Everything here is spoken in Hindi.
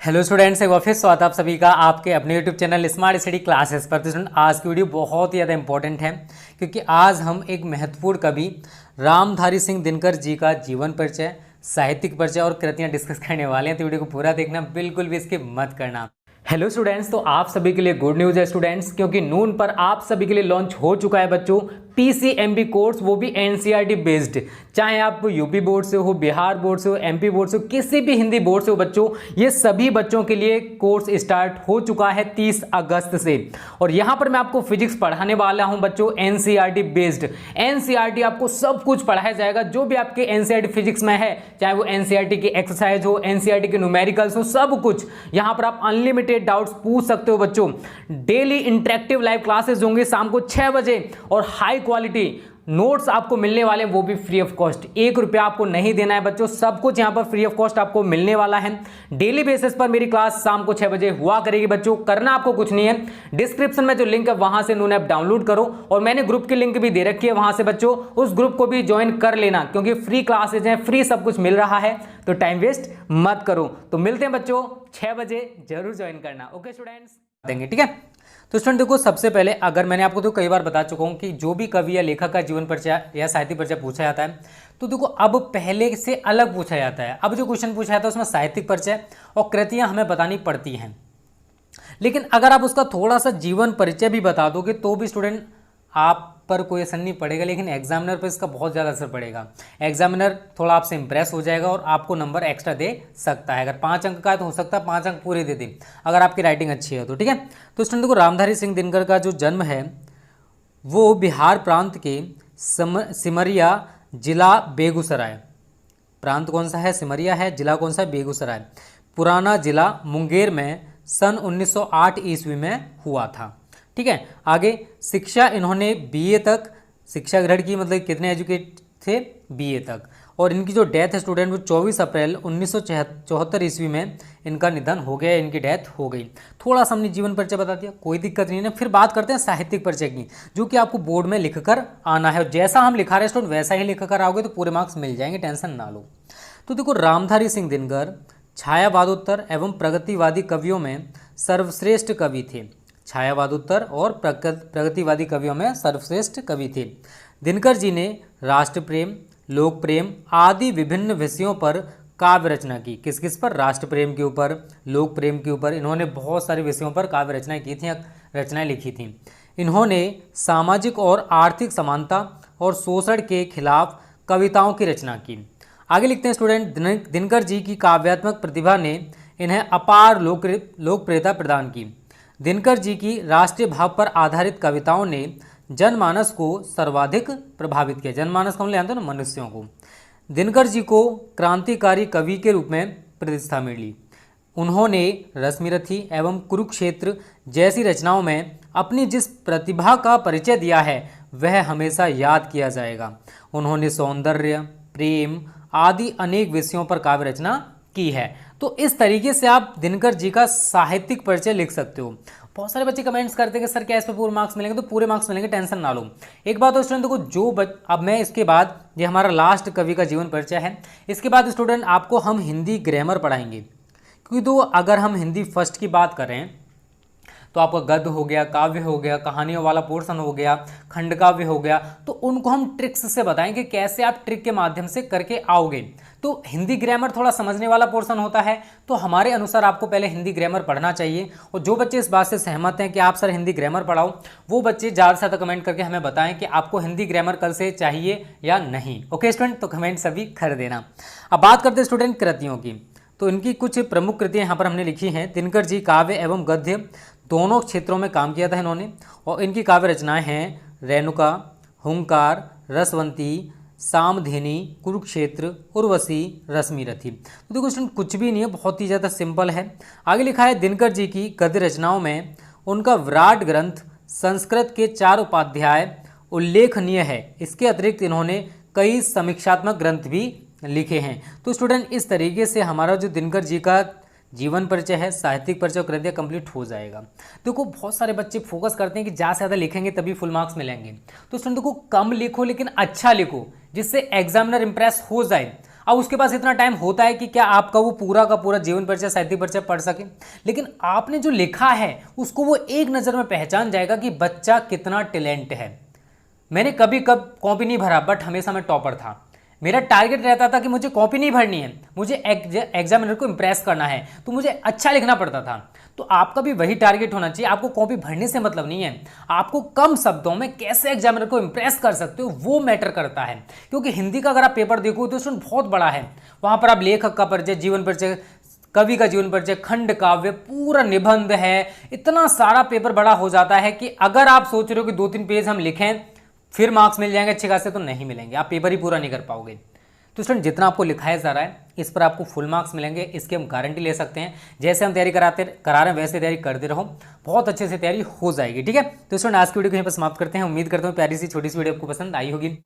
हेलो स्टूडेंट्स, एक बार फिर स्वागत है आप सभी का आपके अपने YouTube channel smart study classes पर। तो स्टूडेंट, आज की वीडियो बहुत ही ज़्यादा इंपॉर्टेंट है क्योंकि आज हम एक महत्वपूर्ण कवि रामधारी सिंह दिनकर जी का जीवन परिचय, साहित्यिक परिचय और कृतियाँ डिस्कस करने वाले हैं। तो वीडियो को पूरा देखना, बिल्कुल भी स्किप मत करना। हेलो स्टूडेंट्स, तो आप सभी के लिए गुड न्यूज़ है स्टूडेंट्स, क्योंकि नून पर आप सभी के लिए लॉन्च हो चुका है बच्चों पीसीएमबी कोर्स, वो भी एनसीईआरटी बेस्ड। चाहे आप यूपी बोर्ड से हो, बिहार बोर्ड से हो, एमपी बोर्ड से हो, किसी भी हिंदी बोर्ड से हो बच्चों, ये सभी बच्चों के लिए कोर्स स्टार्ट हो चुका है 30 अगस्त से। और यहाँ पर मैं आपको फिजिक्स पढ़ाने वाला हूँ बच्चों एनसीईआरटी बेस्ड। एनसीईआरटी आपको सब कुछ पढ़ाया जाएगा जो भी आपके एनसीईआरटी फिजिक्स में है, चाहे वो एनसीईआरटी की एक्सरसाइज हो, एनसीईआरटी के न्यूमेरिकल्स हो, सब कुछ यहाँ पर आप अनलिमिटेड डाउट्स पूछ सकते हो बच्चों। डेली इंटरेक्टिव लाइव क्लासेस होंगे शाम को 6 बजे और हाई क्वालिटी नोट्स आपको मिलने वाले हैं, वो भी फ्री ऑफ कॉस्ट। 1 रुपया आपको नहीं देना है बच्चों, सब कुछ यहाँ पर फ्री ऑफ कॉस्ट आपको मिलने वाला है। डेली बेसिस पर मेरी क्लास शाम को 6 बजे हुआ करेगी बच्चों। करना आपको कुछ नहीं है, डिस्क्रिप्शन में जो लिंक है वहां से नून ऐप डाउनलोड करो और मैंने ग्रुप की लिंक भी दे रखी है वहां से बच्चों, उस ग्रुप को भी ज्वाइन कर लेना क्योंकि फ्री क्लासेज हैं, फ्री सब कुछ मिल रहा है, तो टाइम वेस्ट मत करो। तो मिलते हैं बच्चों 6 बजे, जरूर ज्वाइन करना। ओके स्टूडेंट्स, देंगे ठीक है। तो स्टूडेंट देखो, सबसे पहले अगर मैंने आपको तो कई बार बता चुका हूँ कि जो भी कवि या लेखक का जीवन परिचय या साहित्यिक परिचय पूछा जाता है तो देखो अब पहले से अलग पूछा जाता है। अब जो क्वेश्चन पूछा जाता है उसमें साहित्यिक परिचय और कृतियाँ हमें बतानी पड़ती हैं, लेकिन अगर आप उसका थोड़ा सा जीवन परिचय भी बता दोगे तो भी स्टूडेंट आप पर कोई असर नहीं पड़ेगा, लेकिन एग्जामिनर पर इसका बहुत ज़्यादा असर पड़ेगा। एग्जामिनर थोड़ा आपसे इंप्रेस हो जाएगा और आपको नंबर एक्स्ट्रा दे सकता है। अगर 5 अंक का है तो हो सकता है 5 अंक पूरे दे दे अगर आपकी राइटिंग अच्छी है तो, ठीक है। तो स्टूडेंट को रामधारी सिंह दिनकर का जो जन्म है वो बिहार प्रांत के सिमरिया जिला बेगूसराय, प्रांत कौन सा है? सिमरिया है, जिला कौन सा है? बेगूसराय, पुराना जिला मुंगेर में सन 1908 ईस्वी में हुआ था, ठीक है। आगे शिक्षा इन्होंने बीए तक शिक्षा ग्रहण की, मतलब कितने एजुकेट थे? बीए तक। और इनकी जो डेथ है स्टूडेंट वो 24 अप्रैल 1974 ईस्वी में इनका निधन हो गया, इनकी डेथ हो गई। थोड़ा सा हमने जीवन परिचय बता दिया, कोई दिक्कत नहीं है। फिर बात करते हैं साहित्यिक परिचय की, जो कि आपको बोर्ड में लिख कर आना है। जैसा हम लिखा रहे स्टूडेंट वैसा ही लिख कर आओगे तो पूरे मार्क्स मिल जाएंगे, टेंशन ना लो। तो देखो, रामधारी सिंह दिनकर छायावादोत्तर एवं प्रगतिवादी कवियों में सर्वश्रेष्ठ कवि थे। छायावादोत्तर और प्रगतिवादी कवियों में सर्वश्रेष्ठ कवि थे। दिनकर जी ने राष्ट्र प्रेम, लोक प्रेम आदि विभिन्न विषयों पर काव्य रचना की। किस किस पर? राष्ट्र प्रेम के ऊपर, लोक प्रेम के ऊपर। इन्होंने बहुत सारे विषयों पर काव्य रचनाएं की थी, रचनाएं लिखी थी। इन्होंने सामाजिक और आर्थिक समानता और शोषण के खिलाफ कविताओं की रचना की। आगे लिखते हैं स्टूडेंट, दिनकर जी की काव्यात्मक प्रतिभा ने इन्हें अपार लोकप्रियता प्रदान की। दिनकर जी की राष्ट्रीय भाव पर आधारित कविताओं ने जनमानस को सर्वाधिक प्रभावित किया। जनमानस को हम ले आते हैं ना, मनुष्यों को। दिनकर जी को क्रांतिकारी कवि के रूप में प्रतिष्ठा मिली। उन्होंने रश्मिरथी एवं कुरुक्षेत्र जैसी रचनाओं में अपनी जिस प्रतिभा का परिचय दिया है वह हमेशा याद किया जाएगा। उन्होंने सौंदर्य, प्रेम आदि अनेक विषयों पर काव्य रचना की है। तो इस तरीके से आप दिनकर जी का साहित्यिक परिचय लिख सकते हो। बहुत सारे बच्चे कमेंट्स करते हैं कि सर क्या इस पे पूरे मार्क्स मिलेंगे? तो पूरे मार्क्स मिलेंगे, टेंशन ना लो। एक बात तो स्टूडेंट देखो, अब मैं इसके बाद, ये हमारा लास्ट कवि का जीवन परिचय है, इसके बाद स्टूडेंट आपको हम हिंदी ग्रामर पढ़ाएंगे। क्योंकि तो अगर हम हिंदी फर्स्ट की बात करें तो आपका गद्य हो गया, काव्य हो गया, कहानियों वाला पोर्शन हो गया, खंड काव्य हो गया, तो उनको हम ट्रिक्स से बताएंगे कैसे आप ट्रिक के माध्यम से करके आओगे। तो हिंदी ग्रामर थोड़ा समझने वाला पोर्शन होता है, तो हमारे अनुसार आपको पहले हिंदी ग्रामर पढ़ना चाहिए। और जो बच्चे इस बात से सहमत हैं कि आप सर हिंदी ग्रामर पढ़ाओ, वो बच्चे ज़्यादा से ज़्यादा कमेंट करके हमें बताएं कि आपको हिंदी ग्रामर कल से चाहिए या नहीं। ओके स्टूडेंट, तो कमेंट सभी कर देना। अब बात करते हैं स्टूडेंट कृतियों की। तो इनकी कुछ प्रमुख कृतियाँ यहाँ पर हमने लिखी हैं। दिनकर जी काव्य एवं गद्य दोनों क्षेत्रों में काम किया था इन्होंने, और इनकी काव्य रचनाएं हैं रेणुका, हुंकार, रसवंती, सामधेनी, कुरुक्षेत्र, उर्वशी, रश्मिरथी। तो देखो स्टूडेंट, कुछ भी नहीं है, बहुत ही ज़्यादा सिंपल है। आगे लिखा है, दिनकर जी की गद्य रचनाओं में उनका विराट ग्रंथ संस्कृत के 4 उपाध्याय उल्लेखनीय है। इसके अतिरिक्त इन्होंने कई समीक्षात्मक ग्रंथ भी लिखे हैं। तो स्टूडेंट, इस तरीके से हमारा जो दिनकर जी का जीवन परिचय है, साहित्यिक परिचय और कृतियाँ कंप्लीट हो जाएगा। देखो, बहुत सारे बच्चे फोकस करते हैं कि ज़्यादा से ज़्यादा लिखेंगे तभी फुल मार्क्स मिलेंगे। तो स्टूडेंट देखो, कम लिखो लेकिन अच्छा लिखो, जिससे एग्जामिनर इंप्रेस हो जाए। अब उसके पास इतना टाइम होता है कि क्या आपका वो पूरा का पूरा जीवन परिचय, साहित्य परिचय पढ़ सके? लेकिन आपने जो लिखा है उसको वो एक नज़र में पहचान जाएगा कि बच्चा कितना टैलेंट है। मैंने कभी कॉपी नहीं भरा, बट हमेशा मैं टॉपर था। मेरा टारगेट रहता था कि मुझे कॉपी नहीं भरनी है, मुझे एग्जामिनर को इम्प्रेस करना है, तो मुझे अच्छा लिखना पड़ता था। तो आपका भी वही टारगेट होना चाहिए। आपको कॉपी भरने से मतलब नहीं है, आपको कम शब्दों में कैसे एग्जामिनर को इम्प्रेस कर सकते हो वो मैटर करता है। क्योंकि हिंदी का अगर आप पेपर देखो तो उसमें बहुत बड़ा है, वहाँ पर आप लेखक का परिचय, जीवन परिचय, कवि का जीवन परिचय, खंड काव्य, पूरा निबंध है, इतना सारा पेपर बड़ा हो जाता है कि अगर आप सोच रहे हो कि 2-3 पेज हम लिखें फिर मार्क्स मिल जाएंगे अच्छे खासे, तो नहीं मिलेंगे, आप पेपर ही पूरा नहीं कर पाओगे। तो स्टूडेंट जितना आपको लिखाया जा रहा है इस पर आपको फुल मार्क्स मिलेंगे, इसकी हम गारंटी ले सकते हैं। जैसे हम तैयारी करा रहे हैं वैसे तैयारी करते रहो, बहुत अच्छे से तैयारी हो जाएगी। ठीक है, तो स्टूडेंट आज की वीडियो को यहीं पर समाप्त करते हैं। उम्मीद करता हूँ प्यारी सी छोटी सी वीडियो आपको पसंद आई होगी।